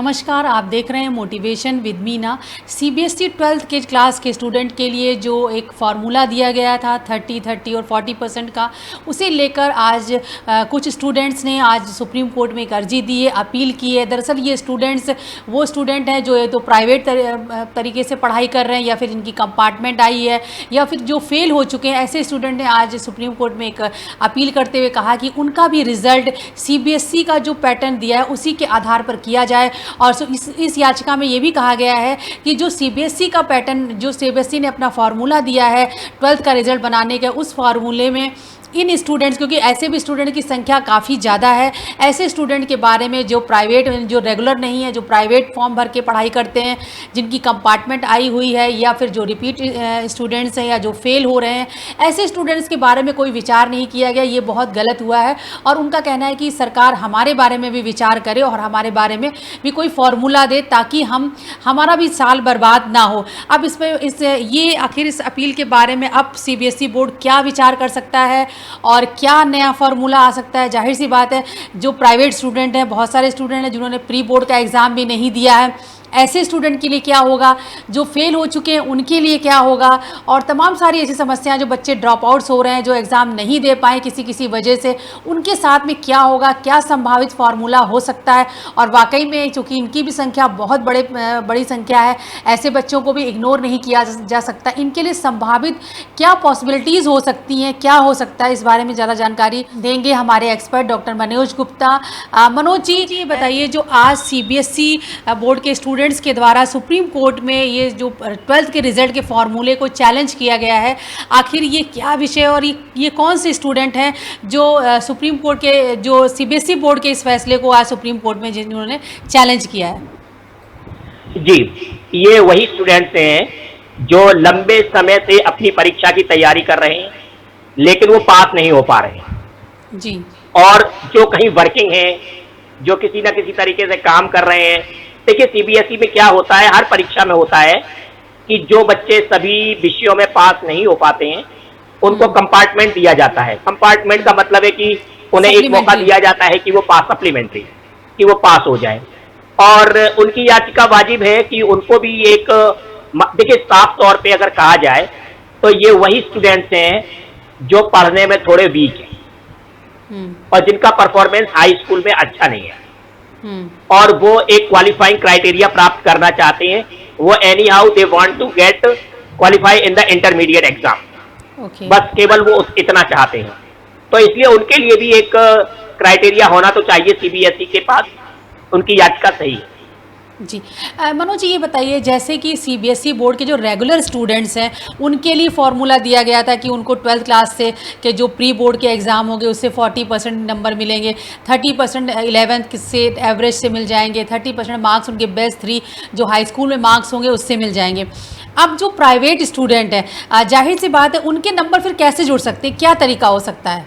नमस्कार, आप देख रहे हैं motivation with Meena. CBSE 12th के क्लास के स्टूडेंट के लिए जो एक फार्मूला दिया गया था 30 और 40% का, उसे लेकर आज कुछ स्टूडेंट्स ने आज सुप्रीम कोर्ट में एक अर्जी दी है, अपील की है। दरअसल ये स्टूडेंट्स वो स्टूडेंट हैं जो तो प्राइवेट तरीके से पढ़ाई कर रहे हैं या फिर जिनकी कंपार्टमेंट आई है या फिर जो फेल हो चुके हैं। ऐसे स्टूडेंट ने आज सुप्रीम कोर्ट में एक अपील करते हुए कहा कि उनका भी रिजल्ट सीबीएसई का जो पैटर्न दिया है उसी के आधार पर किया जाए। और इस याचिका में ये भी कहा गया है कि जो सीबीएसई का पैटर्न, जो सीबीएसई ने अपना फार्मूला दिया है 12th का रिजल्ट बनाने का, उस फार्मूले में इन स्टूडेंट्स, क्योंकि ऐसे भी स्टूडेंट की संख्या काफ़ी ज़्यादा है, ऐसे स्टूडेंट के बारे में जो प्राइवेट, जो रेगुलर नहीं है, जो प्राइवेट फॉर्म भर के पढ़ाई करते हैं, जिनकी कंपार्टमेंट आई हुई है, या फिर जो रिपीट स्टूडेंट्स हैं या जो फेल हो रहे हैं, ऐसे स्टूडेंट्स के बारे में कोई विचार नहीं किया गया। ये बहुत गलत हुआ है और उनका कहना है कि सरकार हमारे बारे में भी विचार करे और हमारे बारे में भी कोई फार्मूला दे ताकि हमारा भी साल बर्बाद ना हो। अब ये आखिर इस अपील के बारे में अब सीबीएसई बोर्ड क्या विचार कर सकता है और क्या नया फार्मूला आ सकता है। जाहिर सी बात है, जो प्राइवेट स्टूडेंट हैं, बहुत सारे स्टूडेंट हैं जिन्होंने प्री बोर्ड का एग्ज़ाम भी नहीं दिया है, ऐसे स्टूडेंट के लिए क्या होगा, जो फेल हो चुके हैं उनके लिए क्या होगा, और तमाम सारी ऐसी समस्याएं, जो बच्चे ड्रॉप आउट्स हो रहे हैं, जो एग्ज़ाम नहीं दे पाए किसी वजह से, उनके साथ में क्या होगा, क्या संभावित फार्मूला हो सकता है। और वाकई में चूँकि इनकी भी संख्या बहुत बड़ी संख्या है, ऐसे बच्चों को भी इग्नोर नहीं किया जा सकता। इनके लिए संभावित क्या पॉसिबिलिटीज़ हो सकती हैं, क्या हो सकता है, इस बारे में ज़्यादा जानकारी देंगे हमारे एक्सपर्ट डॉक्टर मनोज गुप्ता। मनोज जी, ये बताइए, जो आज सीबीएसई बोर्ड के स्टूडेंट्स के द्वारा सुप्रीम कोर्ट में ये जो 12th के रिजल्ट के फॉर्मूले को चैलेंज किया गया है, आखिर ये क्या विषय और ये कौन से स्टूडेंट हैं जो सुप्रीम कोर्ट के, जो सीबीएसई बोर्ड के इस फैसले को आज सुप्रीम कोर्ट में जिन्होंने चैलेंज किया है? जी, ये वही स्टूडेंट्स हैं जो लंबे समय से अपनी परीक्षा की तैयारी कर रहे हैं लेकिन वो पास नहीं हो पा रहे हैं जी, और जो कहीं वर्किंग हैं, जो किसी ना किसी तरीके से काम कर रहे हैं। देखिए, सीबीएसई में क्या होता है, हर परीक्षा में होता है कि जो बच्चे सभी विषयों में पास नहीं हो पाते हैं उनको कंपार्टमेंट दिया जाता है। कंपार्टमेंट का मतलब है कि उन्हें एक मौका दिया जाता है कि वो पास, सप्लीमेंट्री, कि वो पास हो जाए। और उनकी याचिका वाजिब है कि उनको भी एक, देखिए साफ तौर पे अगर कहा जाए तो ये वही स्टूडेंट्स हैं जो पढ़ने में थोड़े वीक हैं और जिनका परफॉर्मेंस हाई स्कूल में अच्छा नहीं है और वो एक क्वालिफाइंग क्राइटेरिया प्राप्त करना चाहते हैं। वो anyhow they want to get qualify in the intermediate exam, बस केवल वो इतना चाहते हैं। तो इसलिए उनके लिए भी एक क्राइटेरिया होना तो चाहिए सीबीएसई के पास। उनकी याचिका सही है। जी, मनोज जी, ये बताइए, जैसे कि सीबीएसई बोर्ड के जो रेगुलर स्टूडेंट्स हैं उनके लिए फार्मूला दिया गया था कि उनको 12th क्लास से के जो प्री बोर्ड के एग्ज़ाम होंगे उससे 40% नंबर मिलेंगे, 30% 11th से एवरेज से मिल जाएंगे, 30% मार्क्स उनके बेस्ट 3 जो हाई स्कूल में मार्क्स होंगे उससे मिल जाएंगे। अब जो प्राइवेट स्टूडेंट हैं, जाहिर सी बात है, उनके नंबर फिर कैसे जुड़ सकते हैं, क्या तरीका हो सकता है?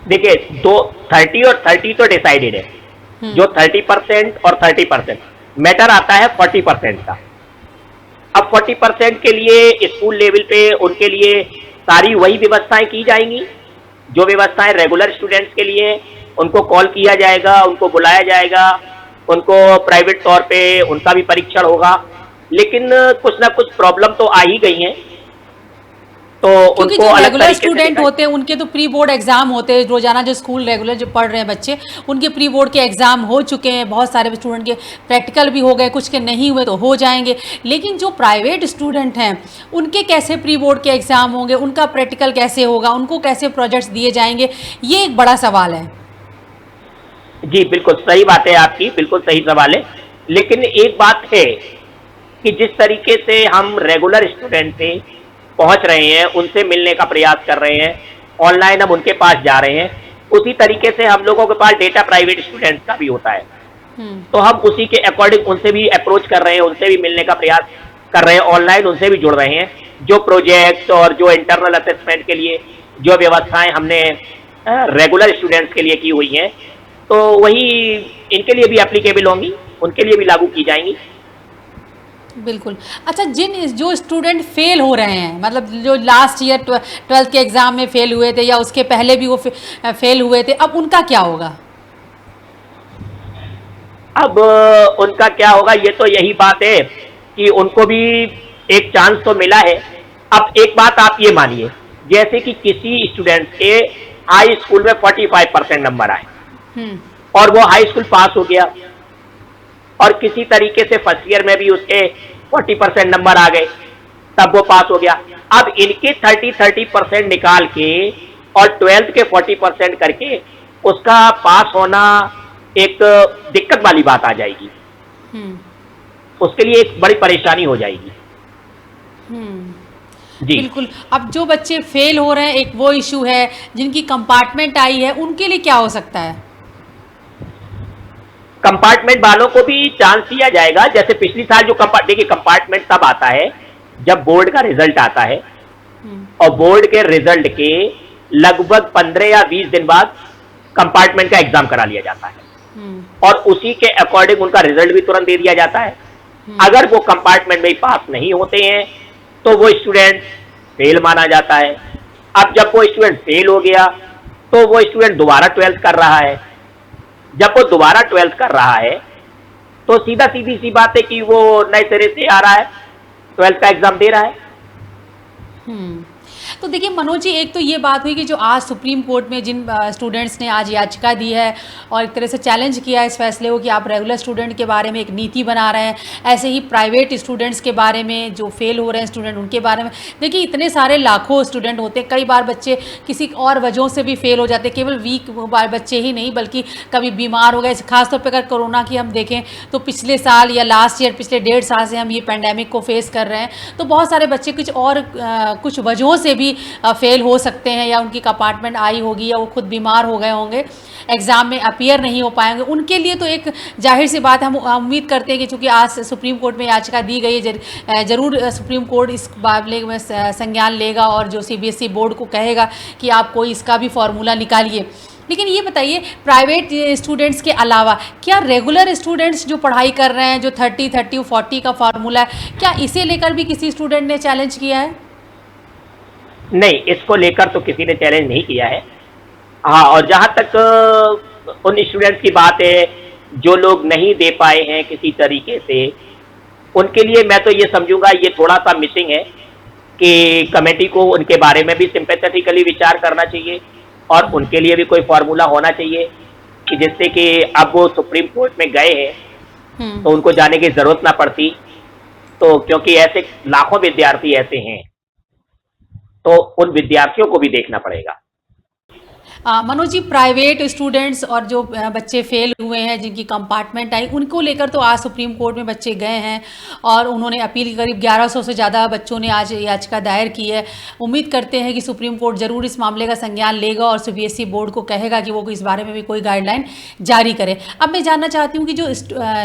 देखिए, 30 और 30 तो डिसाइडेड है। जो 30% और 30%, मैटर आता है 40% का। अब 40% के लिए स्कूल लेवल पे उनके लिए सारी वही व्यवस्थाएं की जाएंगी जो व्यवस्थाएं रेगुलर स्टूडेंट्स के लिए। उनको कॉल किया जाएगा, उनको बुलाया जाएगा, उनको प्राइवेट तौर पे उनका भी परीक्षण होगा। लेकिन कुछ ना कुछ प्रॉब्लम तो आ ही गई हैं, तो क्योंकि जो रेगुलर स्टूडेंट होते हैं उनके तो प्री बोर्ड एग्जाम होते हैं, रोजाना जो स्कूल रेगुलर जो पढ़ रहे हैं बच्चे, उनके प्री बोर्ड के एग्जाम हो चुके हैं, बहुत सारे स्टूडेंट के प्रैक्टिकल भी हो गए, कुछ के नहीं हुए तो हो जाएंगे। लेकिन जो प्राइवेट स्टूडेंट हैं उनके कैसे प्री बोर्ड के एग्जाम होंगे, उनका प्रैक्टिकल कैसे होगा, उनको कैसे प्रोजेक्ट्स दिए जाएंगे, ये एक बड़ा सवाल है। जी बिल्कुल सही बात है आपकी, बिल्कुल सही सवाल है। लेकिन एक बात है कि जिस तरीके से हम रेगुलर स्टूडेंट से पहुंच रहे हैं, उनसे मिलने का प्रयास कर रहे हैं, ऑनलाइन हम उनके पास जा रहे हैं, उसी तरीके से हम लोगों के पास डेटा प्राइवेट स्टूडेंट्स का भी होता है। तो हम उसी के अकॉर्डिंग उनसे भी अप्रोच कर रहे हैं, उनसे भी मिलने का प्रयास कर रहे हैं, ऑनलाइन उनसे भी जुड़ रहे हैं। जो प्रोजेक्ट्स और जो इंटरनल असेसमेंट के लिए जो व्यवस्थाएं हमने रेगुलर स्टूडेंट्स के लिए की हुई हैं, तो वही इनके लिए भी एप्लीकेबल होंगी, उनके लिए भी लागू की जाएंगी। बिल्कुल। अच्छा, जो स्टूडेंट फेल हो रहे हैं, मतलब जो लास्ट ईयर 12th के एग्ज़ाम में फेल हुए थे या उसके पहले भी वो फेल हुए थे, अब उनका क्या होगा? अब उनका क्या होगा, ये तो यही बात है कि उनको भी एक चांस तो मिला है। अब एक बात आप ये मानिए, जैसे कि किसी स्टूडेंट के हाई स्कूल में 45% नंबर आए और वो हाई स्कूल पास हो गया, और किसी तरीके से फर्स्ट ईयर में भी उसके 40% नंबर आ गए, तब वो पास हो गया। अब इनके 30% निकाल के और 12th के 40% करके उसका पास होना एक दिक्कत वाली बात आ जाएगी, उसके लिए एक बड़ी परेशानी हो जाएगी। जी बिल्कुल। अब जो बच्चे फेल हो रहे हैं, एक वो इशू है, जिनकी कंपार्टमेंट आई है, उनके लिए क्या हो सकता है? कंपार्टमेंट वालों को भी चांस दिया जाएगा। जैसे पिछली साल जो देखिए, कंपार्टमेंट तब आता है जब बोर्ड का रिजल्ट आता है, और बोर्ड के रिजल्ट के लगभग 15 या 20 दिन बाद कंपार्टमेंट का एग्जाम करा लिया जाता है, और उसी के अकॉर्डिंग उनका रिजल्ट भी तुरंत दे दिया जाता है। अगर वो कंपार्टमेंट में पास नहीं होते हैं तो वो स्टूडेंट फेल माना जाता है। अब जब वो स्टूडेंट फेल हो गया तो वो स्टूडेंट दोबारा 12th कर रहा है। जब वो दोबारा 12th कर रहा है तो सीधी सी बात है कि वो नए सिरे से आ रहा है, 12th का एग्जाम दे रहा है। तो देखिए मनोज जी, एक तो ये बात हुई कि जो आज सुप्रीम कोर्ट में जिन स्टूडेंट्स ने आज याचिका दी है और एक तरह से चैलेंज किया है इस फैसले को कि आप रेगुलर स्टूडेंट के बारे में एक नीति बना रहे हैं, ऐसे ही प्राइवेट स्टूडेंट्स के बारे में जो फेल हो रहे हैं स्टूडेंट, उनके बारे में। देखिए इतने सारे लाखों स्टूडेंट होते हैं, कई बार बच्चे किसी और वजहों से भी फेल हो जाते हैं, केवल वीक बच्चे ही नहीं बल्कि कभी बीमार हो गए। खासतौर पर अगर कोरोना की हम देखें तो पिछले साल या लास्ट ईयर, पिछले 1.5 साल से हम ये पैंडेमिक को फेस कर रहे हैं, तो बहुत सारे बच्चे कुछ वजहों से भी फेल हो सकते हैं, या उनकी कंपार्टमेंट आई होगी, या वो खुद बीमार हो गए होंगे, एग्ज़ाम में अपीयर नहीं हो पाएंगे। उनके लिए तो एक जाहिर सी बात, हम उम्मीद करते हैं कि चूँकि आज सुप्रीम कोर्ट में याचिका दी गई है, ज़रूर सुप्रीम कोर्ट इस मामले में संज्ञान लेगा और जो CBSE बोर्ड को कहेगा कि आप कोई इसका भी फॉर्मूला निकालिए। लेकिन ये बताइए, प्राइवेट स्टूडेंट्स के अलावा क्या रेगुलर स्टूडेंट्स जो पढ़ाई कर रहे हैं, जो 30 और 40 का फार्मूला है, क्या इसे लेकर भी किसी स्टूडेंट ने चैलेंज किया है? नहीं, इसको लेकर तो किसी ने चैलेंज नहीं किया है। हाँ, और जहाँ तक उन स्टूडेंट्स की बात है जो लोग नहीं दे पाए हैं किसी तरीके से, उनके लिए मैं तो ये समझूंगा ये थोड़ा सा मिसिंग है कि कमेटी को उनके बारे में भी सिंपैथेटिकली विचार करना चाहिए, और उनके लिए भी कोई फार्मूला होना चाहिए कि जिससे कि अब वो सुप्रीम कोर्ट में गए हैं तो उनको जाने की जरूरत ना पड़ती। तो क्योंकि ऐसे लाखों विद्यार्थी ऐसे हैं, तो उन विद्यार्थियों को भी देखना पड़ेगा। मनोज जी, प्राइवेट स्टूडेंट्स और जो बच्चे फेल हुए हैं, जिनकी कंपार्टमेंट आई, उनको लेकर तो आज सुप्रीम कोर्ट में बच्चे गए हैं और उन्होंने अपील, करीब 1100 से ज़्यादा बच्चों ने आज याचिका दायर की है। उम्मीद करते हैं कि सुप्रीम कोर्ट ज़रूर इस मामले का संज्ञान लेगा और CBSE बोर्ड को कहेगा कि वो इस बारे में भी कोई गाइडलाइन जारी करे। अब मैं जानना चाहती हूँ कि जो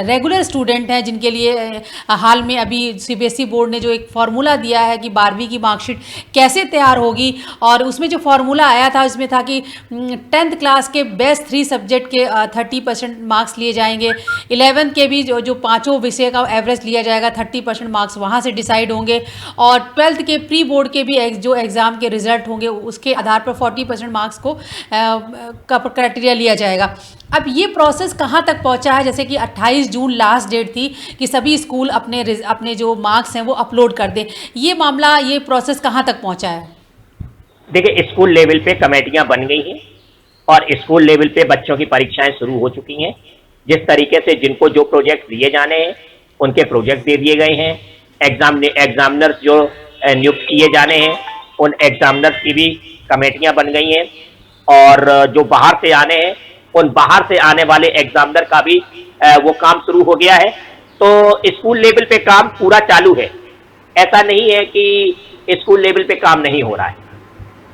रेगुलर स्टूडेंट हैं, जिनके लिए हाल में अभी CBSE बोर्ड ने जो एक फार्मूला दिया है कि 12वीं की मार्कशीट कैसे तैयार होगी, और उसमें जो फार्मूला आया था उसमें था कि 10th क्लास के बेस्ट 3 सब्जेक्ट के 30% मार्क्स लिए जाएंगे, 11th के भी जो पाँचों विषय का एवरेज लिया जाएगा, 30% मार्क्स वहाँ से डिसाइड होंगे, और 12th के प्री बोर्ड के भी जो एग्ज़ाम के रिजल्ट होंगे उसके आधार पर 40% मार्क्स को क्राइटेरिया लिया जाएगा। अब ये प्रोसेस कहाँ तक पहुँचा है? जैसे कि 28 जून लास्ट डेट थी कि सभी स्कूल अपने जो मार्क्स हैं वो अपलोड कर दें, ये मामला, ये प्रोसेस कहाँ तक पहुँचा है? देखिए, स्कूल लेवल पे कमेटियां बन गई हैं और स्कूल लेवल पे बच्चों की परीक्षाएं शुरू हो चुकी हैं। जिस तरीके से जिनको जो प्रोजेक्ट दिए जाने हैं उनके प्रोजेक्ट दे दिए गए हैं। एग्जामिनर्स जो नियुक्त किए जाने हैं उन एग्जामिनर्स की भी कमेटियां बन गई हैं, और जो बाहर से आने हैं उन बाहर से आने वाले एग्जामिनर का भी वो काम शुरू हो गया है। तो स्कूल लेवल पे काम पूरा चालू है, ऐसा नहीं है कि स्कूल लेवल पे काम नहीं हो रहा है।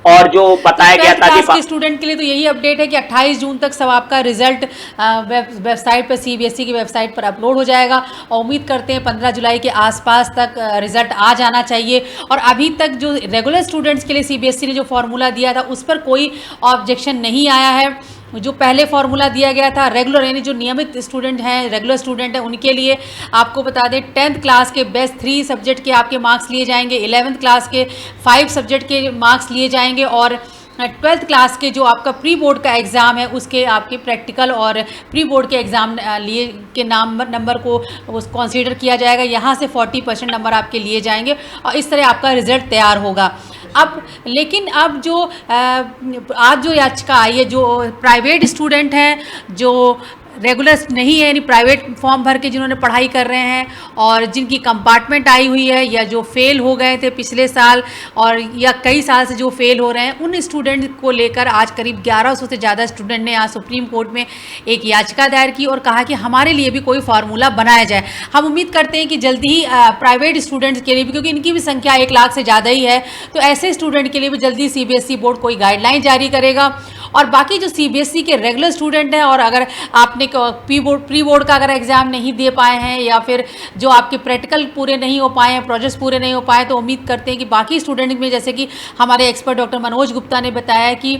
और जो बताया गया था कि स्टूडेंट के लिए तो यही अपडेट है कि 28 जून तक सब आपका रिजल्ट वेबसाइट पर, CBSE की वेबसाइट पर अपलोड हो जाएगा, और उम्मीद करते हैं 15 जुलाई के आसपास तक रिजल्ट आ जाना चाहिए। और अभी तक जो रेगुलर स्टूडेंट्स के लिए CBSE ने जो फार्मूला दिया था उस पर कोई ऑब्जेक्शन नहीं आया है। जो पहले फार्मूला दिया गया था रेगुलर, यानी जो नियमित स्टूडेंट हैं, रेगुलर स्टूडेंट हैं, उनके लिए आपको बता दें 10th क्लास के बेस्ट 3 सब्जेक्ट के आपके मार्क्स लिए जाएंगे, 11th क्लास के 5 सब्जेक्ट के मार्क्स लिए जाएंगे, और ट्वेल्थ क्लास के जो आपका प्री बोर्ड का एग्ज़ाम है उसके आपके प्रैक्टिकल और प्री बोर्ड के एग्ज़ाम लिए के नंबर को कंसीडर किया जाएगा। यहाँ से 40% नंबर आपके लिए जाएंगे और इस तरह आपका रिज़ल्ट तैयार होगा। अब लेकिन अब जो आज जो याचिका आई है, जो प्राइवेट स्टूडेंट हैं जो रेगुलर नहीं है यानी प्राइवेट फॉर्म भर के जिन्होंने पढ़ाई कर रहे हैं और जिनकी कंपार्टमेंट आई हुई है या जो फेल हो गए थे पिछले साल और या कई साल से जो फेल हो रहे हैं, उन स्टूडेंट को लेकर आज करीब 1100 से ज़्यादा स्टूडेंट ने आज सुप्रीम कोर्ट में एक याचिका दायर की और कहा कि हमारे लिए भी कोई फार्मूला बनाया जाए। हम उम्मीद करते हैं कि जल्दी ही प्राइवेट स्टूडेंट्स के लिए भी, क्योंकि इनकी भी संख्या 1 लाख से ज़्यादा ही है, तो ऐसे स्टूडेंट के लिए भी जल्दी CBSE बोर्ड कोई गाइडलाइन जारी करेगा। और बाकी जो CBSE के रेगुलर स्टूडेंट हैं और अगर आपने प्री बोर्ड का अगर एग्ज़ाम नहीं दे पाए हैं या फिर जो आपके प्रैक्टिकल पूरे नहीं हो पाए हैं, प्रोजेक्ट्स पूरे नहीं हो पाए, तो उम्मीद करते हैं कि बाकी स्टूडेंट में, जैसे कि हमारे एक्सपर्ट डॉक्टर मनोज गुप्ता ने बताया कि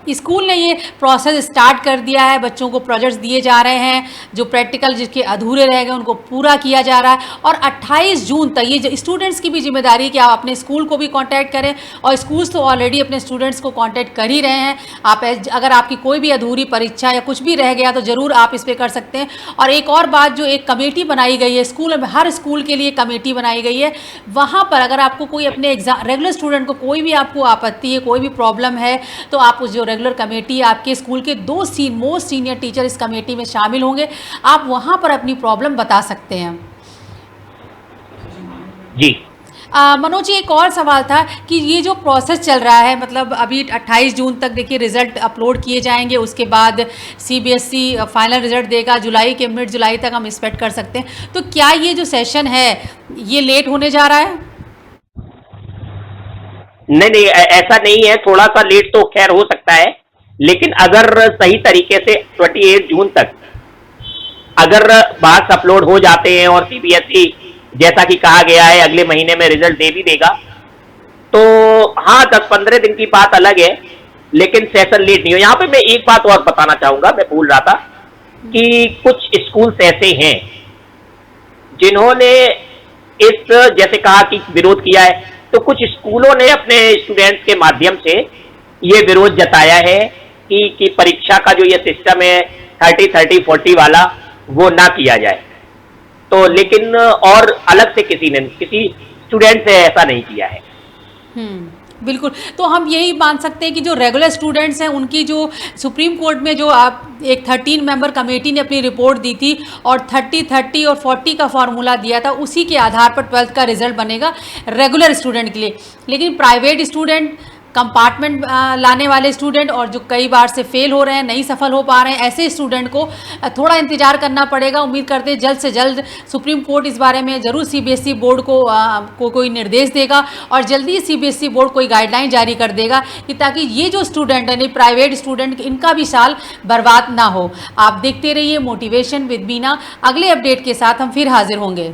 स्कूल ने ये प्रोसेस स्टार्ट कर दिया है, बच्चों को प्रोजेक्ट्स दिए जा रहे हैं, जो प्रैक्टिकल जिसके अधूरे रह गए उनको पूरा किया जा रहा है। और 28 जून तक ये स्टूडेंट्स की भी जिम्मेदारी है कि आप अपने स्कूल को भी कांटेक्ट करें, और स्कूल्स तो ऑलरेडी अपने स्टूडेंट्स को कांटेक्ट कर ही रहे हैं। आप अगर आपकी कोई भी अधूरी परीक्षा या कुछ भी रह गया तो ज़रूर आप इस पर कर सकते हैं। और एक और बात, जो एक कमेटी बनाई गई है स्कूल में, हर स्कूल के लिए कमेटी बनाई गई है, वहाँ पर अगर आपको कोई अपने एग्जाम रेगुलर स्टूडेंट को कोई भी आपको आपत्ति है, कोई भी प्रॉब्लम है, तो आप उस जो रेगुलर कमेटी, आपके स्कूल के 2 मोस्ट सीनियर टीचर इस कमेटी में शामिल होंगे, आप वहां पर अपनी प्रॉब्लम बता सकते हैं। जी मनोज जी, एक और सवाल था कि ये जो प्रोसेस चल रहा है, मतलब अभी 28 जून तक देखिए रिजल्ट अपलोड किए जाएंगे, उसके बाद CBSE फाइनल रिजल्ट देगा, जुलाई के मिड जुलाई तक हम एक्सपेक्ट कर सकते हैं। तो क्या ये जो सेशन है ये लेट होने जा रहा है? नहीं, ऐसा नहीं है, थोड़ा सा लेट तो खैर हो सकता है, लेकिन अगर सही तरीके से 28 जून तक अगर मार्क्स अपलोड हो जाते हैं और CBSE जैसा कि कहा गया है अगले महीने में रिजल्ट दे भी देगा, तो हाँ 10-15 दिन की बात अलग है, लेकिन सेशन लेट नहीं हो। यहाँ पे मैं एक बात और बताना चाहूंगा, मैं भूल रहा था कि कुछ स्कूल्स ऐसे हैं जिन्होंने इस जैसे कहा कि विरोध किया है, तो कुछ स्कूलों ने अपने स्टूडेंट्स के माध्यम से ये विरोध जताया है कि परीक्षा का जो ये सिस्टम है 30-30-40 वाला, वो ना किया जाए। तो लेकिन और अलग से किसी स्टूडेंट से ऐसा नहीं किया है। बिल्कुल, तो हम यही मान सकते हैं कि जो रेगुलर स्टूडेंट्स हैं उनकी जो सुप्रीम कोर्ट में जो आप एक 13 मेंबर कमेटी ने अपनी रिपोर्ट दी थी और 30-30 और 40 का फार्मूला दिया था, उसी के आधार पर 12th का रिजल्ट बनेगा रेगुलर स्टूडेंट के लिए। लेकिन प्राइवेट स्टूडेंट, कंपार्टमेंट लाने वाले स्टूडेंट और जो कई बार से फेल हो रहे हैं, नहीं सफल हो पा रहे हैं, ऐसे स्टूडेंट को थोड़ा इंतजार करना पड़ेगा। उम्मीद करते हैं जल्द से जल्द सुप्रीम कोर्ट इस बारे में ज़रूर CBSE बोर्ड को कोई निर्देश देगा और जल्दी CBSE बोर्ड कोई गाइडलाइन जारी कर देगा कि ताकि ये जो स्टूडेंट है, प्राइवेट स्टूडेंट, इनका भी साल बर्बाद ना हो। आप देखते रहिए मोटिवेशन विद मीना। अगले अपडेट के साथ हम फिर हाजिर होंगे।